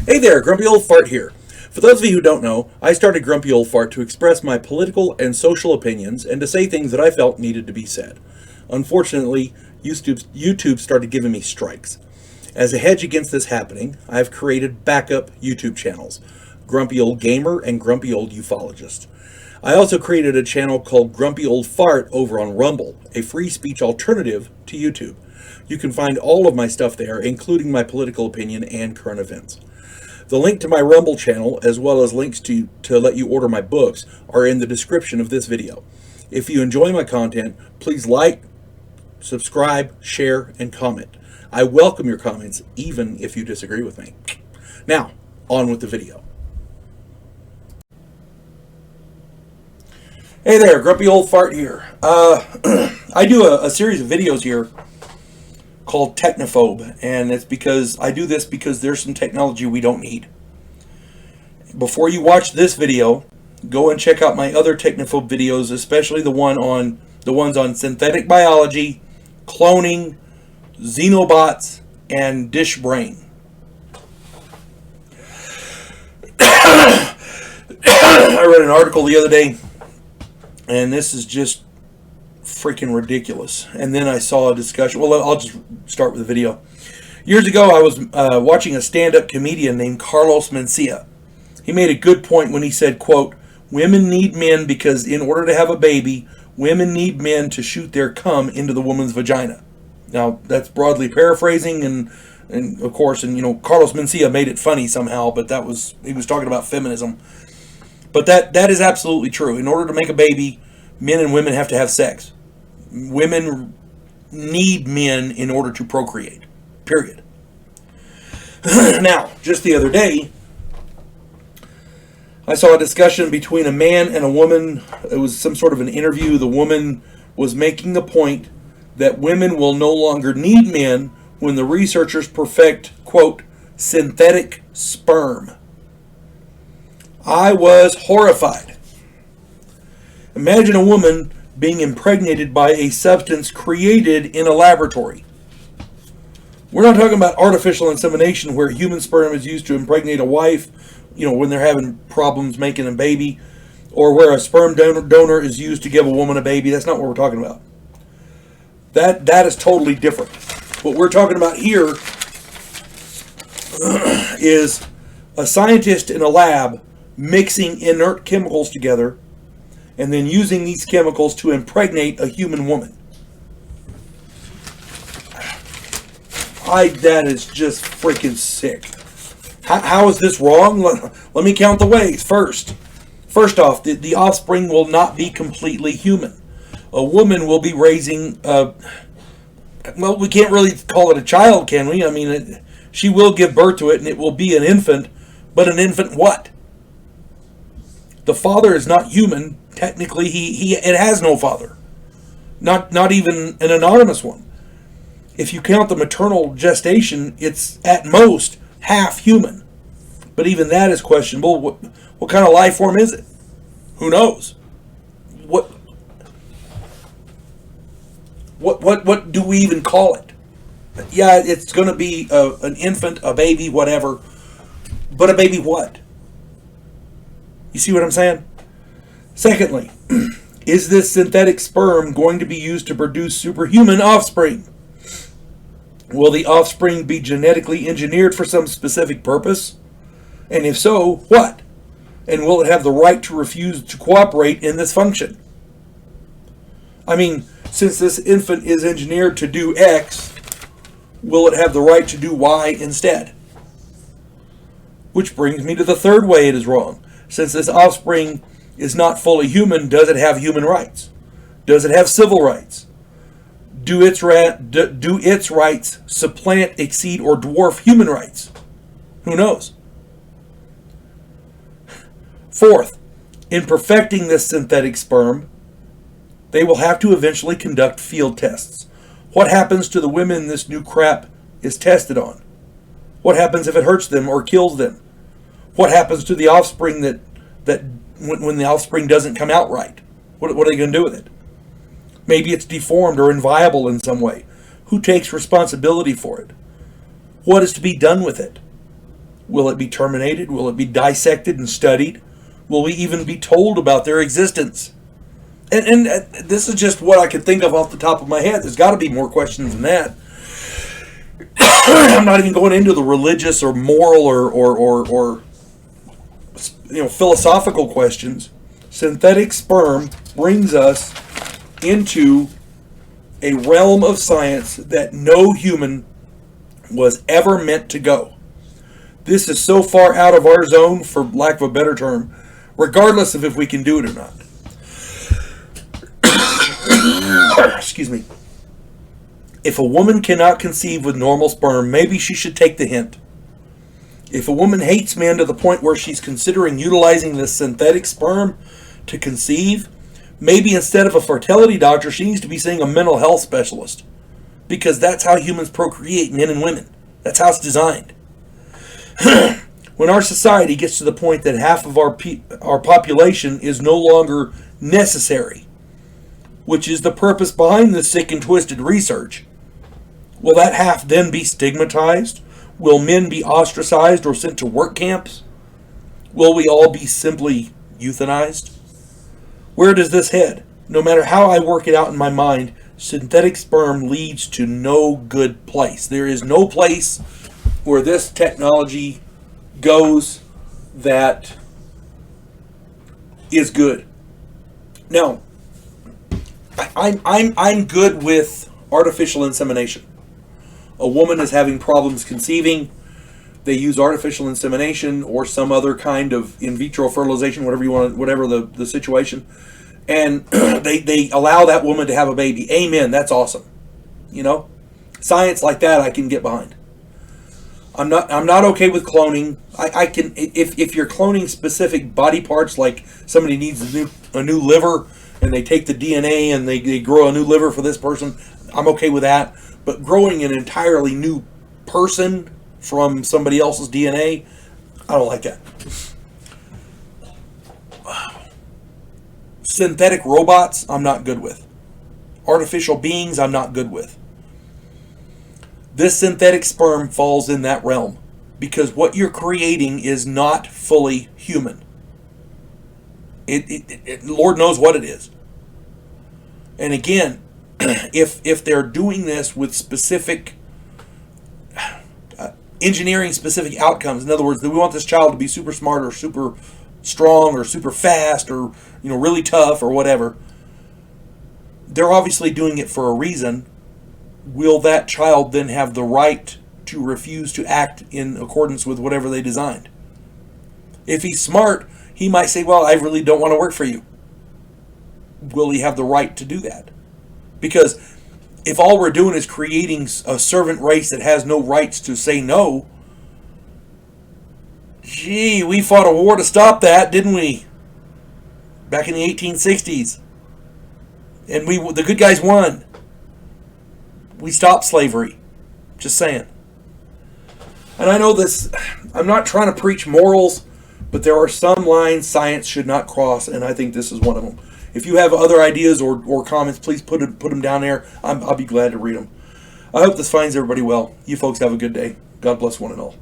Hey there, Grumpy Old Fart here. For those of you who don't know, I started Grumpy Old Fart to express my political and social opinions and to say things that I felt needed to be said. Unfortunately, YouTube started giving me strikes. As a hedge against this happening, I've created backup YouTube channels, Grumpy Old Gamer and Grumpy Old Ufologist. I also created a channel called Grumpy Old Fart over on Rumble, a free speech alternative to YouTube. You can find all of my stuff there, including my political opinion and current events. The link to my Rumble channel, as well as links to let you order my books, are in the description of this video. If you enjoy my content, please like, subscribe, share, and comment. I welcome your comments, even if you disagree with me. Now, on with the video. Hey there, Grumpy Old Fart here. I do a series of videos here called Technophobe, and it's because I do this because there's some technology we don't need. Before you watch this video, go and check out my other Technophobe videos, especially the ones on synthetic biology, cloning, xenobots, and dish brain. I read an article the other day, and this is just freaking ridiculous. And then I saw a discussion. Well, I'll just start with the video. Years ago, I was watching a stand-up comedian named Carlos Mencia. He made a good point when he said, quote, "Women need men because in order to have a baby, women need men to shoot their cum into the woman's vagina." Now, that's broadly paraphrasing, and of course, Carlos Mencia made it funny somehow, but he was talking about feminism. But that is absolutely true. In order to make a baby, men and women have to have sex. Women need men in order to procreate. Period. Now, just the other day, I saw a discussion between a man and a woman. It was some sort of an interview. The woman was making the point that women will no longer need men when the researchers perfect, quote, synthetic sperm. I was horrified. Imagine a woman being impregnated by a substance created in a laboratory. We're not talking about artificial insemination where human sperm is used to impregnate a wife, when they're having problems making a baby, or where a sperm donor is used to give a woman a baby. That's not what we're talking about. That is totally different. What we're talking about here is a scientist in a lab mixing inert chemicals together and then using these chemicals to impregnate a human woman. That is just freaking sick. How is this wrong? Let me count the ways. First off, the offspring will not be completely human. A woman will be raising, we can't really call it a child, can we? I mean, she will give birth to it and it will be an infant, but an infant what? The father is not human. Technically, it has no father. Not even an anonymous one. If you count the maternal gestation, it's at most half human. But even that is questionable. What kind of life form is it? Who knows? What do we even call it? Yeah, it's going to be an infant, a baby, whatever. But a baby what? You see what I'm saying? Secondly, is this synthetic sperm going to be used to produce superhuman offspring? Will the offspring be genetically engineered for some specific purpose? And if so, what? And will it have the right to refuse to cooperate in this function? I mean, since this infant is engineered to do X, will it have the right to do Y instead? Which brings me to the third way it is wrong. Since this offspring is not fully human, does it have human rights? Does it have civil rights? Do its rights supplant, exceed, or dwarf human rights? Who knows? Fourth, in perfecting this synthetic sperm, they will have to eventually conduct field tests. What happens to the women this new crap is tested on? What happens if it hurts them or kills them? What happens to the offspring that when the offspring doesn't come out right? What are they going to do with it? Maybe it's deformed or inviable in some way. Who takes responsibility for it? What is to be done with it? Will it be terminated? Will it be dissected and studied? Will we even be told about their existence? And this is just what I could think of off the top of my head. There's got to be more questions than that. I'm not even going into the religious or moral or philosophical questions. Synthetic sperm brings us into a realm of science that no human was ever meant to go. This is so far out of our zone, for lack of a better term, regardless of if we can do it or not. Excuse me. If a woman cannot conceive with normal sperm, maybe she should take the hint. If a woman hates men to the point where she's considering utilizing this synthetic sperm to conceive, maybe instead of a fertility doctor, she needs to be seeing a mental health specialist. Because that's how humans procreate, men and women. That's how it's designed. When our society gets to the point that half of our population is no longer necessary, which is the purpose behind this sick and twisted research, will that half then be stigmatized? Will men be ostracized or sent to work camps? Will we all be simply euthanized? Where does this head? No matter how I work it out in my mind, synthetic sperm leads to no good place. There is no place where this technology goes that is good. Now, I'm good with artificial insemination. A woman is having problems conceiving. They use artificial insemination or some other kind of in vitro fertilization, whatever you want, whatever the situation, and they allow that woman to have a baby. Amen. That's awesome. Science like that I can get behind. I'm not okay with cloning. I can if you're cloning specific body parts, like somebody needs a new liver, and they take the DNA and they grow a new liver for this person, I'm okay with that. But growing an entirely new person from somebody else's DNA, I don't like that. Synthetic robots, I'm not good with. Artificial beings, I'm not good with. This synthetic sperm falls in that realm because what you're creating is not fully human. Lord knows what it is. And again, if they're doing this with specific engineering specific outcomes, in other words, that we want this child to be super smart or super strong or super fast or really tough or whatever, they're obviously doing it for a reason. Will that child then have the right to refuse to act in accordance with whatever they designed? If he's smart, he might say, well, I really don't want to work for you. Will he have the right to do that? Because if all we're doing is creating a servant race that has no rights to say no, gee, we fought a war to stop that, didn't we? Back in the 1860s. And the good guys won. We stopped slavery. Just saying. And I know this, I'm not trying to preach morals, but there are some lines science should not cross, and I think this is one of them. If you have other ideas or comments, please put them down there. I'll be glad to read them. I hope this finds everybody well. You folks have a good day. God bless one and all.